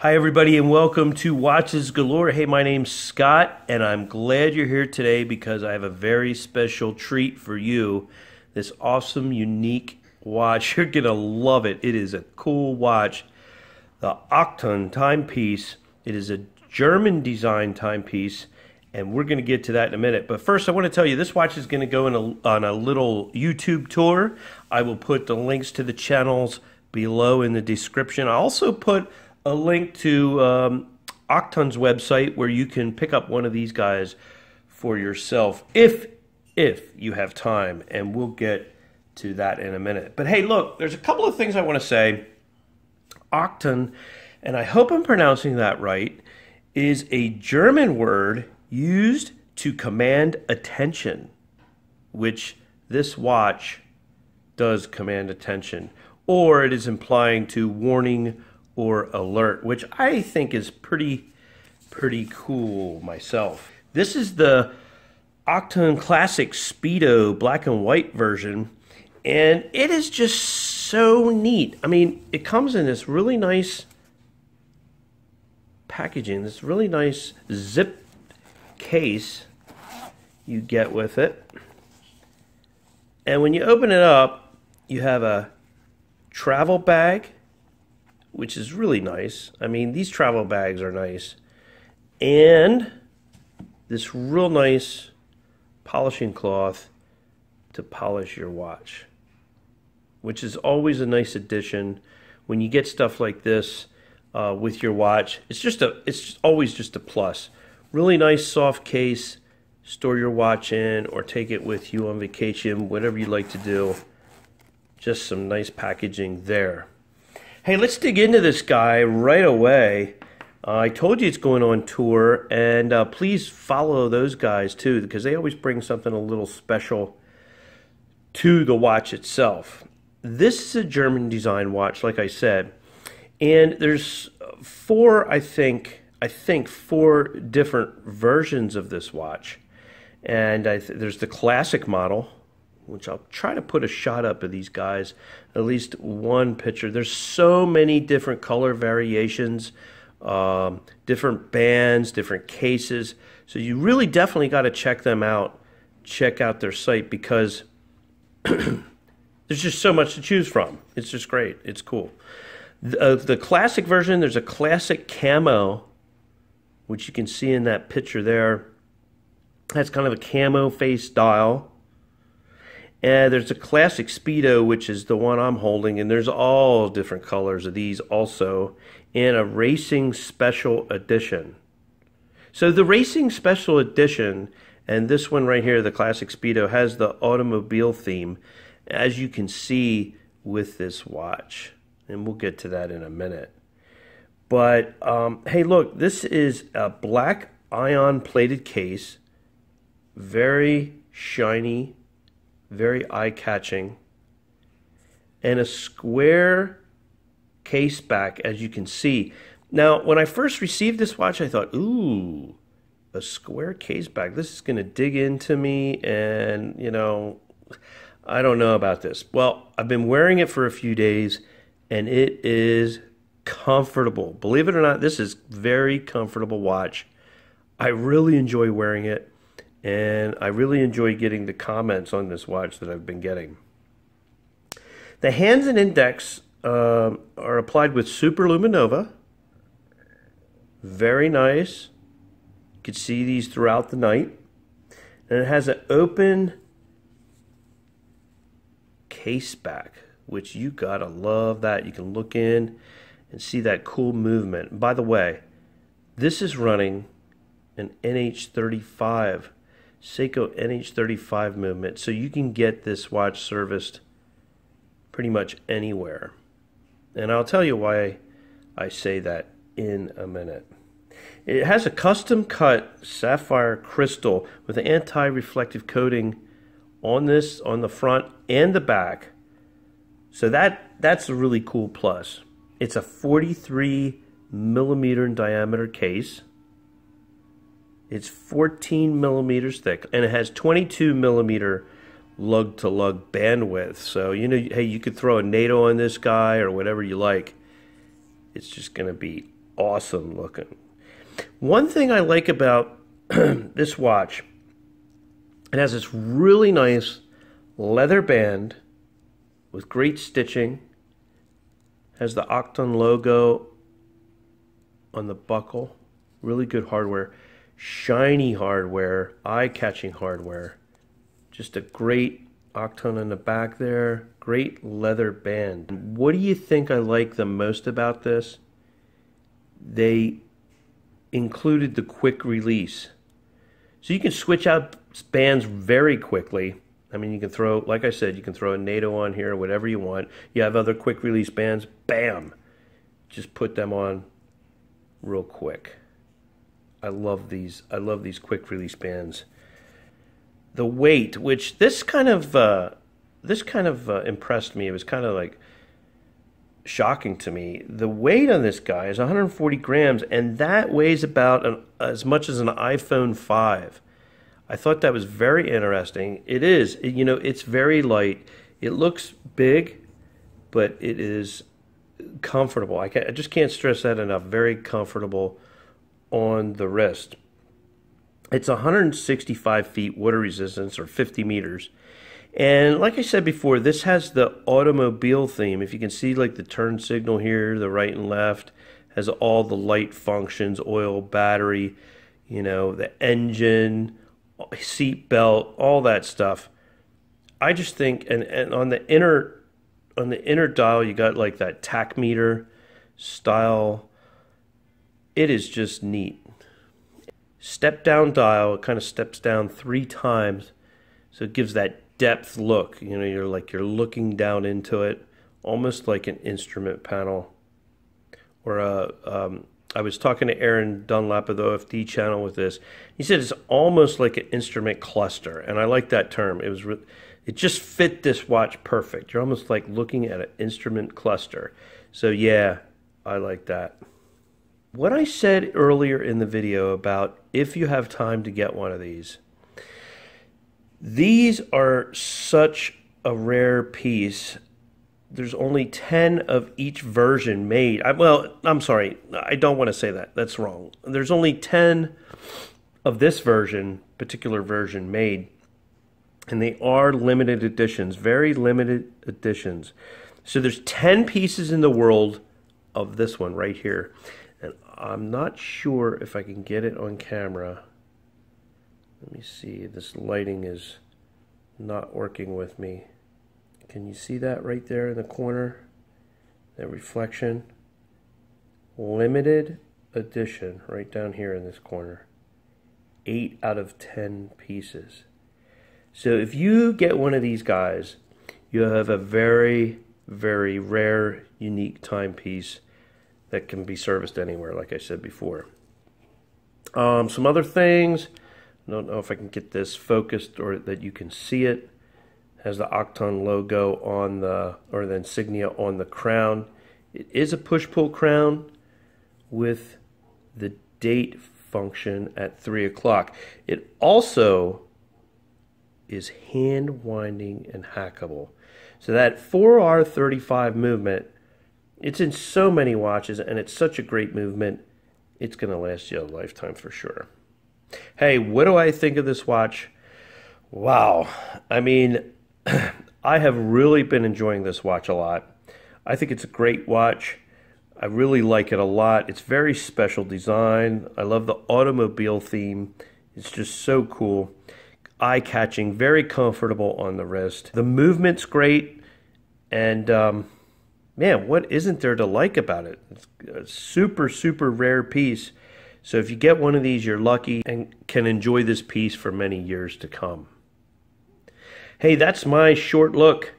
Hi, everybody, and welcome to Watches Galore. Hey, my name's Scott, and I'm glad you're here today because I have a very special treat for you. This awesome, unique watch. You're going to love it. It is a cool watch. The Octon timepiece. It is a German design timepiece, and we're going to get to that in a minute. But first, I want to tell you, this watch is going to go on a little YouTube tour. I will put the links to the channels below in the description. I also put a link to Octon's website where you can pick up one of these guys for yourself if you have time, and we'll get to that in a minute. But hey, look, there's a couple of things I want to say. Octon, and I hope I'm pronouncing that right, is a German word used to command attention, which this watch does command attention, or it is implying to warning or alert, which I think is pretty cool myself. This is the Octon Classic Speedo black and white version, and it is just so neat. I mean, it comes in this really nice packaging, this really nice zip case you get with it. And when you open it up, you have a travel bag, which is really nice. I mean, these travel bags are nice. And this real nice polishing cloth to polish your watch, which is always a nice addition. When you get stuff like this with your watch, it's always just a plus. Really nice soft case, store your watch in or take it with you on vacation, whatever you like to do. Just some nice packaging there. Hey, let's dig into this guy right away. I told you it's going on tour, and please follow those guys too, because they always bring something a little special to the watch itself. This is a German design watch, like I said, and there's four different versions of this watch. And there's the classic model, which I'll try to put a shot up of these guys, at least one picture. There's so many different color variations, different bands, different cases. So you really definitely got to check them out. Check out their site because there's just so much to choose from. It's just great. It's cool. The classic version, there's a classic camo, which you can see in that picture there. That's kind of a camo face dial. And there's a classic Speedo, which is the one I'm holding, and there's all different colors of these also, and a Racing Special Edition. So the Racing Special Edition, and this one right here, the classic Speedo, has the automobile theme, as you can see with this watch. And we'll get to that in a minute. But, hey, look, this is a black ion plated case, very shiny, very eye-catching, and a square case back, as you can see. Now, when I first received this watch, I thought, ooh, a square case back. This is going to dig into me, and, you know, I don't know about this. Well, I've been wearing it for a few days, and it is comfortable. Believe it or not, this is very comfortable watch. I really enjoy wearing it. And I really enjoy getting the comments on this watch that I've been getting. The hands and index are applied with Super Luminova. Very nice. You can see these throughout the night. And it has an open case back, which you gotta love that. You can look in and see that cool movement. And by the way, this is running an NH35. Seiko NH35 movement, so you can get this watch serviced pretty much anywhere. And I'll tell you why I say that in a minute. It has a custom cut sapphire crystal with an anti-reflective coating on this, on the front and the back. So that's a really cool plus. It's a 43 millimeter in diameter case. It's 14 millimeters thick, and it has 22 millimeter lug-to-lug bandwidth. So, you know, hey, you could throw a NATO on this guy or whatever you like. It's just going to be awesome looking. One thing I like about this watch, it has this really nice leather band with great stitching. Has the Octon logo on the buckle. Really good hardware. Shiny hardware. Eye-catching hardware. Just a great Octon in the back there. Great leather band. What do you think I like the most about this? They included the quick release. So you can switch out bands very quickly. I mean, you can throw, like I said, you can throw a NATO on here, whatever you want. You have other quick release bands, bam! Just put them on real quick. I love these quick release bands. The weight, which this kind of impressed me. It was kind of like shocking to me. The weight on this guy is 140 grams, and that weighs about as much as an iPhone 5. I thought that was very interesting. It is, you know, it's very light. It looks big, but it is comfortable. I just can't stress that enough. Very comfortable on the wrist. It's 165 feet water resistance, or 50 meters. And like I said before, this has the automobile theme. If you can see like the turn signal here, the right and left, has all the light functions, oil, battery, you know, the engine, seat belt, all that stuff. I just think, and on the inner dial, you got like that tachymeter style. It is just neat. Step down dial, it kind of steps down 3 times, so it gives that depth look. You know, you're looking down into it, almost like an instrument panel. Or I was talking to Aaron Dunlap of the OFD channel with this. He said it's almost like an instrument cluster, and I like that term. It just fit this watch perfect. You're almost like looking at an instrument cluster. So yeah, I like that. What I said earlier in the video about if you have time to get one of these are such a rare piece. There's only 10 of each version made. I'm sorry, I don't want to say that. That's wrong. There's only 10 of this particular version made. And they are limited editions, very limited editions. So there's 10 pieces in the world of this one right here. And I'm not sure if I can get it on camera. Let me see, this lighting is not working with me. Can you see that right there in the corner? That reflection. Limited edition right down here in this corner. 8 out of 10 pieces. So if you get one of these guys, you have a very, very rare, unique timepiece that can be serviced anywhere, like I said before. Some other things. I don't know if I can get this focused or that you can see it. Has the Octon logo on the insignia on the crown. It is a push-pull crown with the date function at 3 o'clock. It also is hand winding and hackable. So that 4R35 movement, it's in so many watches, and it's such a great movement. It's going to last you a lifetime for sure. Hey, what do I think of this watch? Wow. I mean, I have really been enjoying this watch a lot. I think it's a great watch. I really like it a lot. It's very special design. I love the automobile theme. It's just so cool. Eye-catching, very comfortable on the wrist. The movement's great, and man, what isn't there to like about it? It's a super, super rare piece. So if you get one of these, you're lucky and can enjoy this piece for many years to come. Hey, that's my short look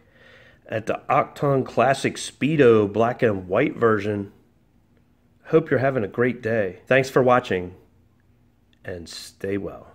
at the Octon Classic Speedo black and white version. Hope you're having a great day. Thanks for watching, and stay well.